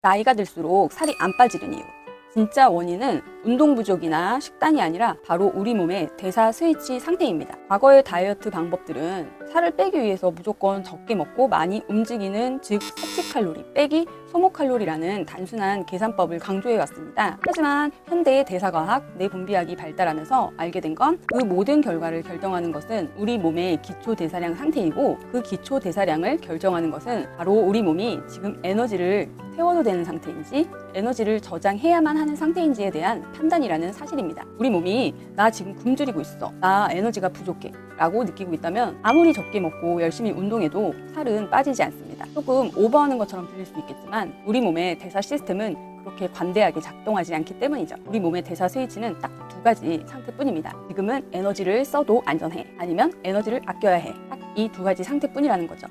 나이가 들수록 살이 안 빠지는 이유. 진짜 원인은 운동 부족이나 식단이 아니라 바로 우리 몸의 대사 스위치 상태입니다. 과거의 다이어트 방법들은 살을 빼기 위해서 무조건 적게 먹고 많이 움직이는, 즉 섭취 칼로리 빼기 소모 칼로리라는 단순한 계산법을 강조해 왔습니다. 하지만 현대의 대사과학, 내분비학이 발달하면서 알게 된 건 그 모든 결과를 결정하는 것은 우리 몸의 기초 대사량 상태이고, 그 기초 대사량을 결정하는 것은 바로 우리 몸이 지금 에너지를 태워도 되는 상태인지 에너지를 저장해야만 하는 상태인지에 대한 판단이라는 사실입니다. 우리 몸이 나 지금 굶주리고 있어, 나 에너지가 부족해 라고 느끼고 있다면 아무리 적게 먹고 열심히 운동해도 살은 빠지지 않습니다. 조금 오버하는 것처럼 들릴 수 있겠지만 우리 몸의 대사 시스템은 그렇게 관대하게 작동하지 않기 때문이죠. 우리 몸의 대사 스위치는 딱 두 가지 상태뿐입니다. 지금은 에너지를 써도 안전해, 아니면 에너지를 아껴야 해. 딱 이 두 가지 상태뿐이라는 거죠.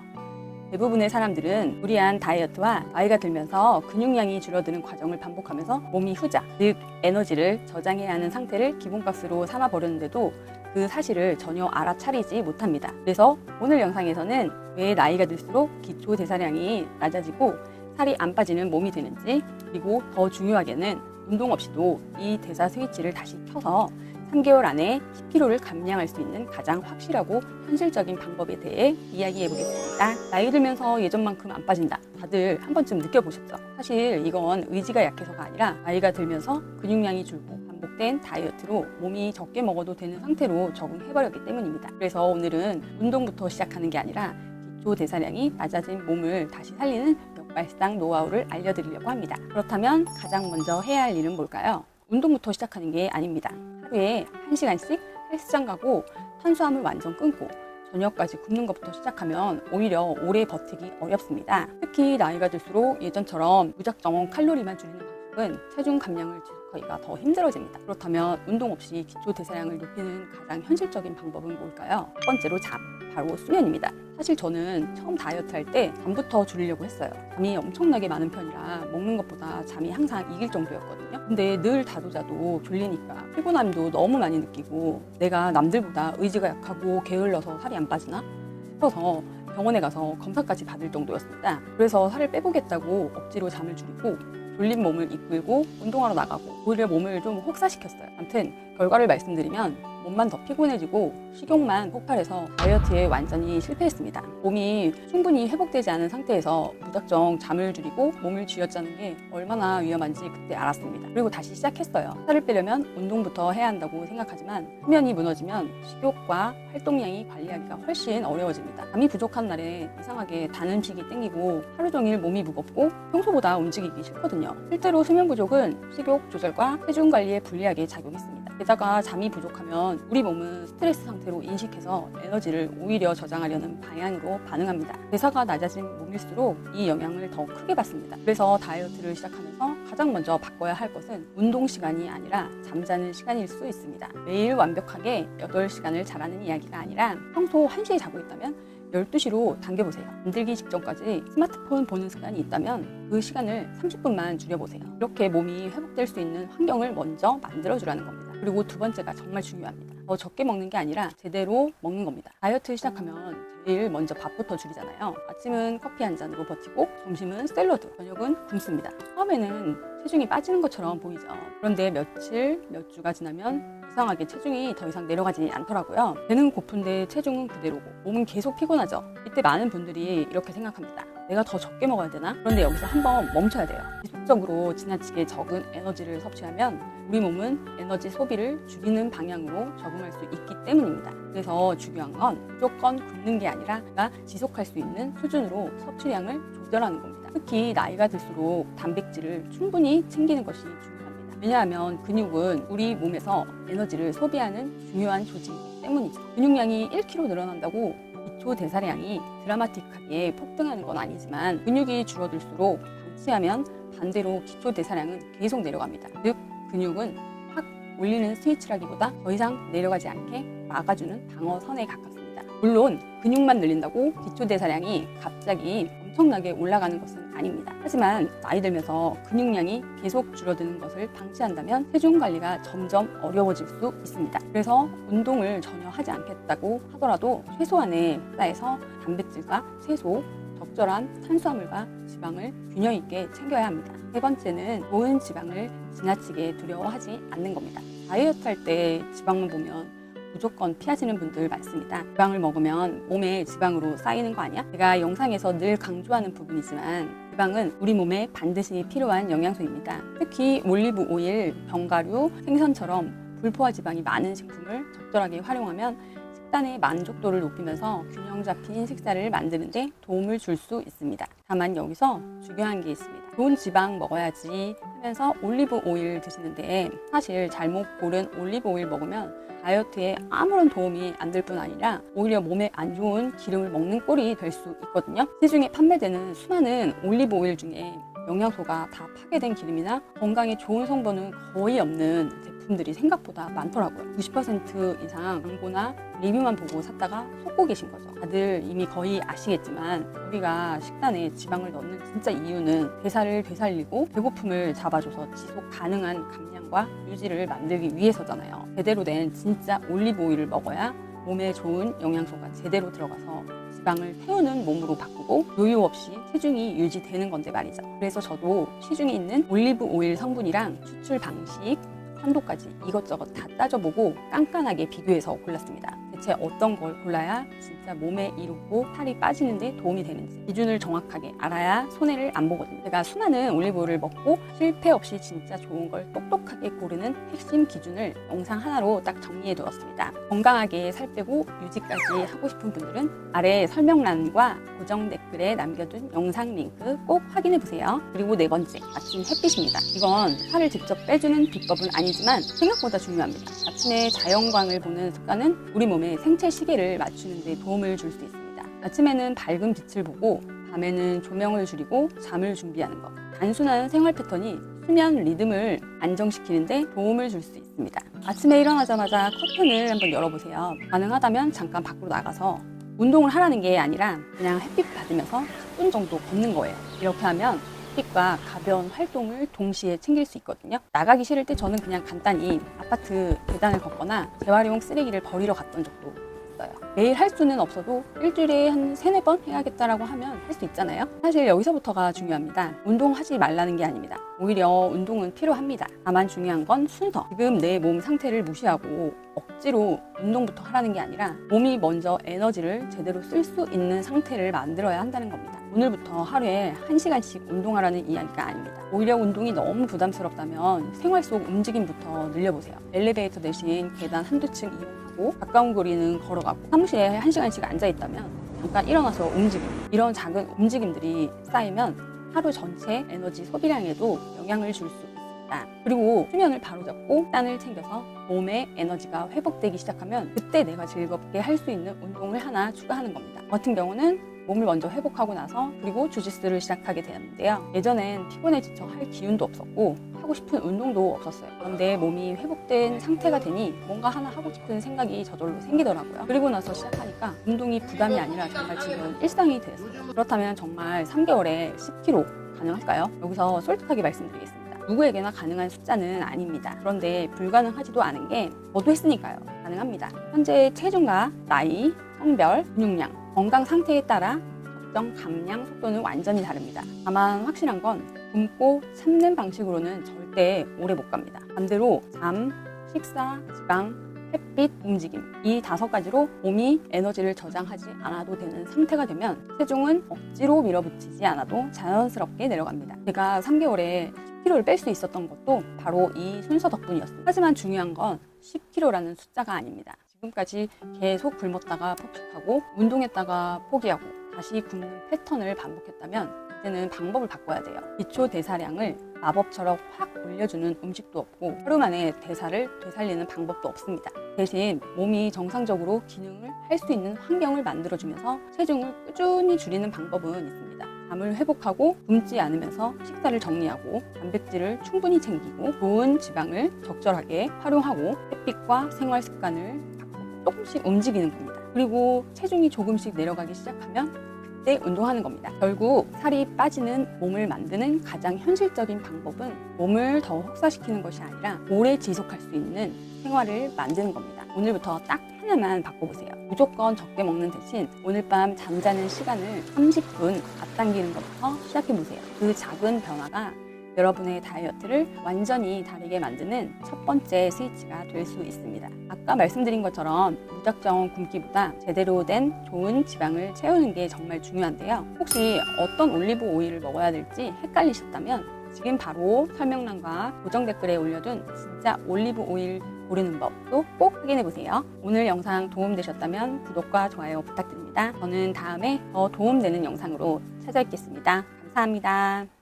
대부분의 사람들은 무리한 다이어트와 나이가 들면서 근육량이 줄어드는 과정을 반복하면서 몸이 후자, 즉 에너지를 저장해야 하는 상태를 기본값으로 삼아 버렸는데도 그 사실을 전혀 알아차리지 못합니다. 그래서 오늘 영상에서는 왜 나이가 들수록 기초 대사량이 낮아지고 살이 안 빠지는 몸이 되는지, 그리고 더 중요하게는 운동 없이도 이 대사 스위치를 다시 켜서 3개월 안에 10kg를 감량할 수 있는 가장 확실하고 현실적인 방법에 대해 이야기해 보겠습니다. 나이 들면서 예전만큼 안 빠진다, 다들 한 번쯤 느껴보셨죠? 사실 이건 의지가 약해서가 아니라 나이가 들면서 근육량이 줄고 반복된 다이어트로 몸이 적게 먹어도 되는 상태로 적응해버렸기 때문입니다. 그래서 오늘은 운동부터 시작하는 게 아니라 기초 대사량이 낮아진 몸을 다시 살리는 역발상 노하우를 알려드리려고 합니다. 그렇다면 가장 먼저 해야 할 일은 뭘까요? 운동부터 시작하는 게 아닙니다. 하루에 1시간씩 헬스장 가고 탄수화물 완전 끊고 저녁까지 굶는 것부터 시작하면 오히려 오래 버티기 어렵습니다. 특히 나이가 들수록 예전처럼 무작정 칼로리만 줄이는 방식은 체중 감량을 지속하기가 더 힘들어집니다. 그렇다면 운동 없이 기초 대사량을 높이는 가장 현실적인 방법은 뭘까요? 첫 번째로 잠, 바로 수면입니다. 사실 저는 처음 다이어트 할 때 잠부터 줄이려고 했어요. 잠이 엄청나게 많은 편이라 먹는 것보다 잠이 항상 이길 정도였거든요. 근데 늘 자도 졸리니까 피곤함도 너무 많이 느끼고 내가 남들보다 의지가 약하고 게을러서 살이 안 빠지나 싶어서 병원에 가서 검사까지 받을 정도였습니다. 그래서 살을 빼보겠다고 억지로 잠을 줄이고 졸린 몸을 이끌고 운동하러 나가고 오히려 몸을 좀 혹사시켰어요. 아무튼 결과를 말씀드리면 몸만 더 피곤해지고 식욕만 폭발해서 다이어트에 완전히 실패했습니다. 몸이 충분히 회복되지 않은 상태에서 무작정 잠을 줄이고 몸을 쥐어짜는 게 얼마나 위험한지 그때 알았습니다. 그리고 다시 시작했어요. 살을 빼려면 운동부터 해야 한다고 생각하지만 수면이 무너지면 식욕과 활동량이 관리하기가 훨씬 어려워집니다. 잠이 부족한 날에 이상하게 단 음식이 땡기고 하루 종일 몸이 무겁고 평소보다 움직이기 싫거든요. 실제로 수면 부족은 식욕 조절과 체중 관리에 불리하게 작용했습니다. 게다가 잠이 부족하면 우리 몸은 스트레스 상태로 인식해서 에너지를 오히려 저장하려는 방향으로 반응합니다. 대사가 낮아진 몸일수록 이 영향을 더 크게 받습니다. 그래서 다이어트를 시작하면서 가장 먼저 바꿔야 할 것은 운동 시간이 아니라 잠자는 시간일 수 있습니다. 매일 완벽하게 8시간을 자라는 이야기가 아니라 평소 1시에 자고 있다면 12시로 당겨보세요. 잠들기 직전까지 스마트폰 보는 습관이 있다면 그 시간을 30분만 줄여보세요. 이렇게 몸이 회복될 수 있는 환경을 먼저 만들어주라는 겁니다. 그리고 두 번째가 정말 중요합니다. 더 적게 먹는 게 아니라 제대로 먹는 겁니다. 다이어트 시작하면 제일 먼저 밥부터 줄이잖아요. 아침은 커피 한 잔으로 버티고 점심은 샐러드, 저녁은 굶습니다. 처음에는 체중이 빠지는 것처럼 보이죠. 그런데 며칠, 몇 주가 지나면 이상하게 체중이 더 이상 내려가지 않더라고요. 배는 고픈데 체중은 그대로고 몸은 계속 피곤하죠. 이때 많은 분들이 이렇게 생각합니다. 내가 더 적게 먹어야 되나? 그런데 여기서 한번 멈춰야 돼요. 지속적으로 지나치게 적은 에너지를 섭취하면 우리 몸은 에너지 소비를 줄이는 방향으로 적응할 수 있기 때문입니다. 그래서 중요한 건 무조건 굶는 게 아니라 내가 지속할 수 있는 수준으로 섭취량을 조절하는 겁니다. 특히 나이가 들수록 단백질을 충분히 챙기는 것이 중요합니다. 왜냐하면 근육은 우리 몸에서 에너지를 소비하는 중요한 조직이기 때문이죠. 근육량이 1kg 늘어난다고 기초 대사량이 드라마틱하게 폭등하는 건 아니지만 근육이 줄어들수록 방치하면 반대로 기초 대사량은 계속 내려갑니다. 즉 근육은 확 올리는 스위치라기보다 더 이상 내려가지 않게 막아주는 방어선에 가깝습니다. 물론 근육만 늘린다고 기초 대사량이 갑자기 엄청나게 올라가는 것은 아닙니다. 하지만 나이 들면서 근육량이 계속 줄어드는 것을 방치한다면 체중 관리가 점점 어려워질 수 있습니다. 그래서 운동을 전혀 하지 않겠다고 하더라도 최소한의 식사에서 단백질과 채소, 적절한 탄수화물과 지방 지방을 균형 있게 챙겨야 합니다. 세 번째는 좋은 지방을 지나치게 두려워하지 않는 겁니다. 다이어트 할 때 지방만 보면 무조건 피하시는 분들 많습니다. 지방을 먹으면 몸에 지방으로 쌓이는 거 아니야? 제가 영상에서 늘 강조하는 부분이지만 지방은 우리 몸에 반드시 필요한 영양소입니다. 특히 올리브 오일, 견과류, 생선처럼 불포화 지방이 많은 식품을 적절하게 활용하면 식단의 만족도를 높이면서 균형 잡힌 식사를 만드는 데 도움을 줄 수 있습니다. 다만 여기서 중요한 게 있습니다. 좋은 지방 먹어야지 하면서 올리브 오일 드시는데 사실 잘못 고른 올리브 오일 먹으면 다이어트에 아무런 도움이 안 될 뿐 아니라 오히려 몸에 안 좋은 기름을 먹는 꼴이 될 수 있거든요. 시중에 판매되는 수많은 올리브 오일 중에 영양소가 다 파괴된 기름이나 건강에 좋은 성분은 거의 없는 제품들이 생각보다 많더라고요. 90% 이상 광고나 리뷰만 보고 샀다가 속고 계신 거죠. 다들 이미 거의 아시겠지만 우리가 식단에 지방을 넣는 진짜 이유는 대사를 되살리고 배고픔을 잡아줘서 지속 가능한 감량과 유지를 만들기 위해서잖아요. 제대로 된 진짜 올리브 오일을 먹어야 몸에 좋은 영양소가 제대로 들어가서 지방을 태우는 몸으로 바꾸고 요요 없이 체중이 유지되는 건데 말이죠. 그래서 저도 시중에 있는 올리브 오일 성분이랑 추출 방식, 산도까지 이것저것 다 따져보고 깐깐하게 비교해서 골랐습니다. 대체 어떤 걸 골라야 진짜 몸에 이롭고 살이 빠지는데 도움이 되는지 기준을 정확하게 알아야 손해를 안 보거든요. 제가 수많은 올리브오일을 먹고 실패 없이 진짜 좋은 걸 똑똑하게 고르는 핵심 기준을 영상 하나로 딱 정리해 두었습니다. 건강하게 살 빼고 유지까지 하고 싶은 분들은 아래 설명란과 고정 댓글에 남겨둔 영상 링크 꼭 확인해 보세요. 그리고 네 번째, 아침 햇빛입니다. 이건 살을 직접 빼주는 비법은 아니지만 생각보다 중요합니다. 아침에 자연광을 보는 습관은 우리 몸의 생체 시계를 맞추는 데 도움을 줄 수 있습니다. 아침에는 밝은 빛을 보고 밤에는 조명을 줄이고 잠을 준비하는 것. 단순한 생활 패턴이 수면 리듬을 안정시키는 데 도움을 줄 수 있습니다. 아침에 일어나자마자 커튼을 한번 열어보세요. 가능하다면 잠깐 밖으로 나가서 운동을 하라는 게 아니라 그냥 햇빛 받으면서 10분 정도 걷는 거예요. 이렇게 하면 햇빛과 가벼운 활동을 동시에 챙길 수 있거든요. 나가기 싫을 때 저는 그냥 간단히 아파트 계단을 걷거나 재활용 쓰레기를 버리러 갔던 적도 있어요. 매일 할 수는 없어도 일주일에 한 3-4번 해야겠다라고 하면 할 수 있잖아요. 사실 여기서부터가 중요합니다. 운동하지 말라는 게 아닙니다. 오히려 운동은 필요합니다. 다만 중요한 건 순서. 지금 내 몸 상태를 무시하고 억지로 운동부터 하라는 게 아니라 몸이 먼저 에너지를 제대로 쓸 수 있는 상태를 만들어야 한다는 겁니다. 오늘부터 하루에 1시간씩 운동하라는 이야기가 아닙니다. 오히려 운동이 너무 부담스럽다면 생활 속 움직임부터 늘려보세요. 엘리베이터 대신 계단 한두 층 이용하고 가까운 거리는 걸어가고 사무실에 1시간씩 앉아있다면 잠깐 일어나서 움직임. 이런 작은 움직임들이 쌓이면 하루 전체 에너지 소비량에도 영향을 줄 수 있습니다. 그리고 수면을 바로잡고 땀을 챙겨서 몸의 에너지가 회복되기 시작하면 그때 내가 즐겁게 할 수 있는 운동을 하나 추가하는 겁니다. 저 같은 경우는 몸을 먼저 회복하고 나서 그리고 주짓수를 시작하게 되었는데요. 예전엔 피곤해 지쳐 할 기운도 없었고 하고 싶은 운동도 없었어요. 그런데 몸이 회복된 상태가 되니 뭔가 하나 하고 싶은 생각이 저절로 생기더라고요. 그리고 나서 시작하니까 운동이 부담이 아니라 정말 지금 일상이 됐어요. 그렇다면 정말 3개월에 10kg 가능할까요? 여기서 솔직하게 말씀드리겠습니다. 누구에게나 가능한 숫자는 아닙니다. 그런데 불가능하지도 않은 게 저도 했으니까요. 가능합니다. 현재 체중과 나이, 성별, 근육량, 건강 상태에 따라 적정 감량 속도는 완전히 다릅니다. 다만 확실한 건 굶고 참는 방식으로는 절대 오래 못 갑니다. 반대로 잠, 식사, 지방, 햇빛, 움직임 이 5가지로 몸이 에너지를 저장하지 않아도 되는 상태가 되면 체중은 억지로 밀어붙이지 않아도 자연스럽게 내려갑니다. 제가 3개월에 10kg를 뺄 수 있었던 것도 바로 이 순서 덕분이었습니다. 하지만 중요한 건 10kg라는 숫자가 아닙니다. 지금까지 계속 굶었다가 폭식하고 운동했다가 포기하고 다시 굶는 패턴을 반복했다면 이제는 방법을 바꿔야 돼요. 기초 대사량을 마법처럼 확 올려주는 음식도 없고 하루 만에 대사를 되살리는 방법도 없습니다. 대신 몸이 정상적으로 기능을 할 수 있는 환경을 만들어주면서 체중을 꾸준히 줄이는 방법은 있습니다. 잠을 회복하고 굶지 않으면서 식사를 정리하고 단백질을 충분히 챙기고 좋은 지방을 적절하게 활용하고 햇빛과 생활 습관을 바꾸고 조금씩 움직이는 겁니다. 그리고 체중이 조금씩 내려가기 시작하면 그때 운동하는 겁니다. 결국 살이 빠지는 몸을 만드는 가장 현실적인 방법은 몸을 더 혹사시키는 것이 아니라 오래 지속할 수 있는 생활을 만드는 겁니다. 오늘부터 딱 하나만 바꿔보세요. 무조건 적게 먹는 대신 오늘 밤 잠자는 시간을 30분 앞당기는 것부터 시작해보세요. 그 작은 변화가 여러분의 다이어트를 완전히 다르게 만드는 첫 번째 스위치가 될 수 있습니다. 아까 말씀드린 것처럼 무작정 굶기보다 제대로 된 좋은 지방을 채우는 게 정말 중요한데요. 혹시 어떤 올리브 오일을 먹어야 될지 헷갈리셨다면 지금 바로 설명란과 고정 댓글에 올려둔 진짜 올리브 오일 고르는 법도 꼭 확인해보세요. 오늘 영상 도움되셨다면 구독과 좋아요 부탁드립니다. 저는 다음에 더 도움되는 영상으로 찾아뵙겠습니다. 감사합니다.